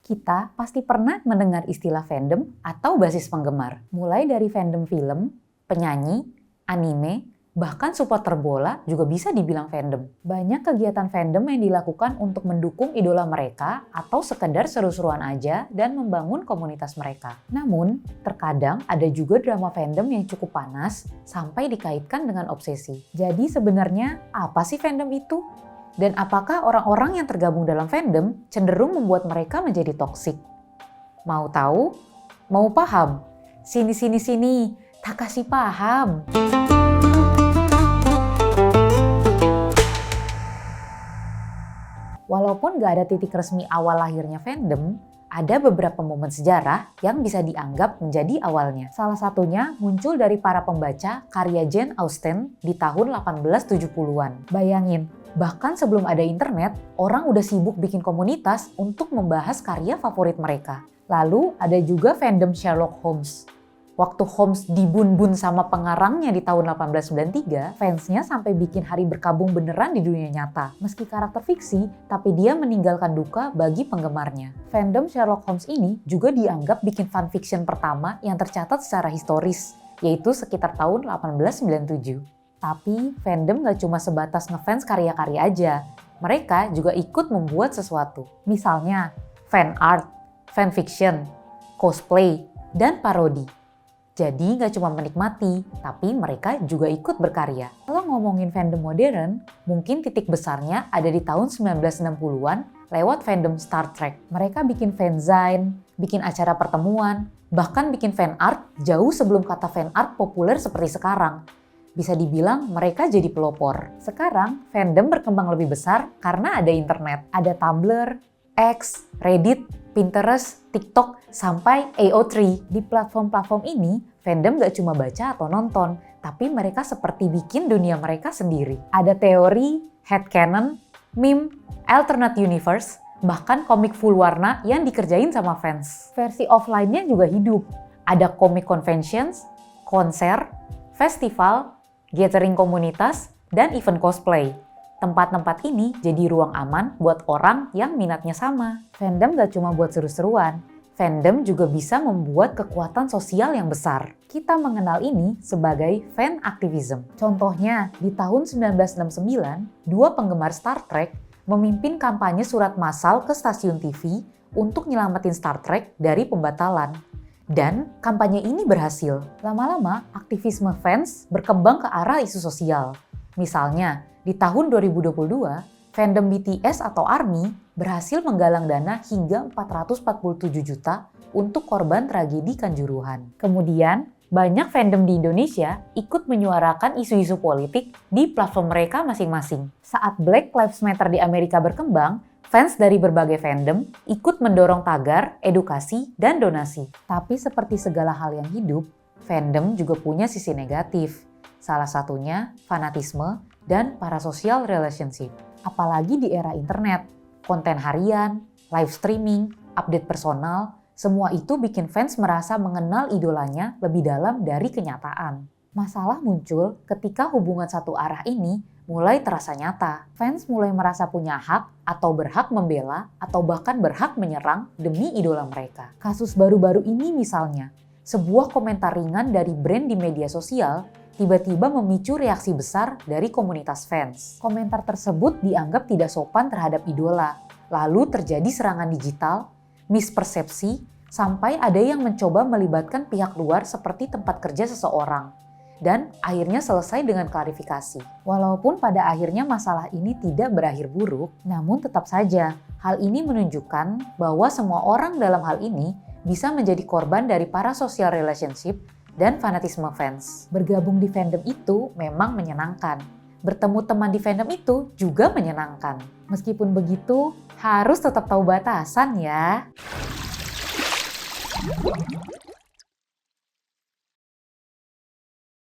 Kita pasti pernah mendengar istilah fandom atau basis penggemar. Mulai dari fandom film, penyanyi, anime, bahkan supporter bola juga bisa dibilang fandom. Banyak kegiatan fandom yang dilakukan untuk mendukung idola mereka atau sekedar seru-seruan aja dan membangun komunitas mereka. Namun, terkadang ada juga drama fandom yang cukup panas sampai dikaitkan dengan obsesi. Jadi sebenarnya apa sih fandom itu? Dan apakah orang-orang yang tergabung dalam fandom cenderung membuat mereka menjadi toksik? Mau tahu? Mau paham? Sini, tak kasih paham. Walaupun gak ada titik resmi awal lahirnya fandom, ada beberapa momen sejarah yang bisa dianggap menjadi awalnya. Salah satunya muncul dari para pembaca karya Jane Austen di tahun 1870-an. Bayangin, bahkan sebelum ada internet, orang udah sibuk bikin komunitas untuk membahas karya favorit mereka. Lalu ada juga fandom Sherlock Holmes. Waktu Holmes dibun-bun sama pengarangnya di tahun 1893, fansnya sampai bikin hari berkabung beneran di dunia nyata. Meski karakter fiksi, tapi dia meninggalkan duka bagi penggemarnya. Fandom Sherlock Holmes ini juga dianggap bikin fanfiction pertama yang tercatat secara historis, yaitu sekitar tahun 1897. Tapi fandom gak cuma sebatas ngefans karya-karya aja, mereka juga ikut membuat sesuatu. Misalnya, fan art, fanfiction, cosplay, dan parodi. Jadi gak cuma menikmati, tapi mereka juga ikut berkarya. Kalau ngomongin fandom modern, mungkin titik besarnya ada di tahun 1960-an lewat fandom Star Trek. Mereka bikin fanzine, bikin acara pertemuan, bahkan bikin fan art jauh sebelum kata fan art populer seperti sekarang. Bisa dibilang mereka jadi pelopor. Sekarang fandom berkembang lebih besar karena ada internet. Ada Tumblr, X, Reddit, Pinterest, TikTok, sampai AO3. Di platform-platform ini, fandom gak cuma baca atau nonton, tapi mereka seperti bikin dunia mereka sendiri. Ada teori, headcanon, meme, alternate universe, bahkan komik full warna yang dikerjain sama fans. Versi offline-nya juga hidup. Ada comic conventions, konser, festival, gathering komunitas, dan event cosplay. Tempat-tempat ini jadi ruang aman buat orang yang minatnya sama. Fandom gak cuma buat seru-seruan, fandom juga bisa membuat kekuatan sosial yang besar. Kita mengenal ini sebagai fan activism. Contohnya, di tahun 1969, dua penggemar Star Trek memimpin kampanye surat massal ke stasiun TV untuk nyelamatin Star Trek dari pembatalan. Dan kampanye ini berhasil. Lama-lama, aktivisme fans berkembang ke arah isu sosial. Misalnya, di tahun 2022, fandom BTS atau ARMY berhasil menggalang dana hingga 447 juta untuk korban tragedi Kanjuruhan. Kemudian, banyak fandom di Indonesia ikut menyuarakan isu-isu politik di platform mereka masing-masing. Saat Black Lives Matter di Amerika berkembang, fans dari berbagai fandom ikut mendorong tagar, edukasi, dan donasi. Tapi seperti segala hal yang hidup, fandom juga punya sisi negatif. Salah satunya fanatisme dan parasocial relationship. Apalagi di era internet, konten harian, live streaming, update personal, semua itu bikin fans merasa mengenal idolanya lebih dalam dari kenyataan. Masalah muncul ketika hubungan satu arah ini mulai terasa nyata. Fans mulai merasa punya hak atau berhak membela atau bahkan berhak menyerang demi idola mereka. Kasus baru-baru ini misalnya, sebuah komentar ringan dari brand di media sosial tiba-tiba memicu reaksi besar dari komunitas fans. Komentar tersebut dianggap tidak sopan terhadap idola. Lalu terjadi serangan digital, mispersepsi, sampai ada yang mencoba melibatkan pihak luar seperti tempat kerja seseorang. Dan akhirnya selesai dengan klarifikasi. Walaupun pada akhirnya masalah ini tidak berakhir buruk, namun tetap saja hal ini menunjukkan bahwa semua orang dalam hal ini bisa menjadi korban dari parasocial relationship dan fanatisme fans. Bergabung di fandom itu memang menyenangkan. Bertemu teman di fandom itu juga menyenangkan. Meskipun begitu, harus tetap tahu batasan ya.